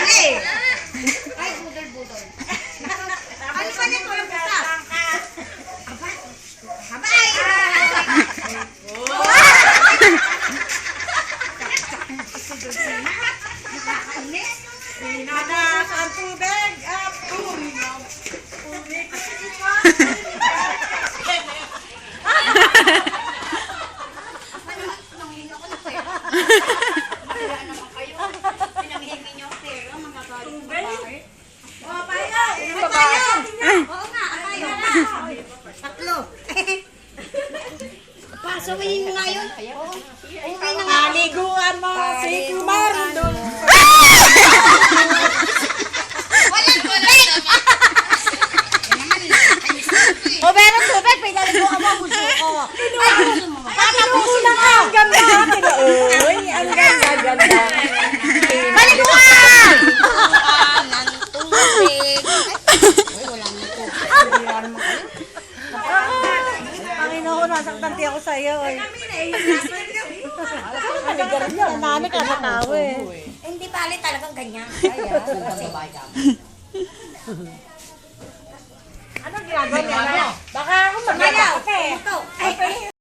eh. Ay, budol-budol. Ano pa nito? Walang pusa. Abay! Nakakainis. Pinagas ang tubig at uminom. Nanghingi ako ng pera. Wala naman kayo. Pinanghingi niyo ang pera. Magagalit ng babae. O, payo! Oo nga, apayo na. Tatlo. Pasawin mo nga yun. Oo. Uwi na nga. Naliguan mo si Kumardon. Walang tubig! O, meron tubig. Pinaligo ka mo. Gusto ko. Ay, gusto mo ba? Kulang ang ganda. Uy, ang ganda-ganda. Paliguan! Ng tubig. Uy, wala na tubig. Panginoon, nasaktan di ako sa'yo. Nami ka sa tao eh. Hindi bali talagang ganyan. Anong ginagawa niya? Baka ako magkakape. Ito. Ay,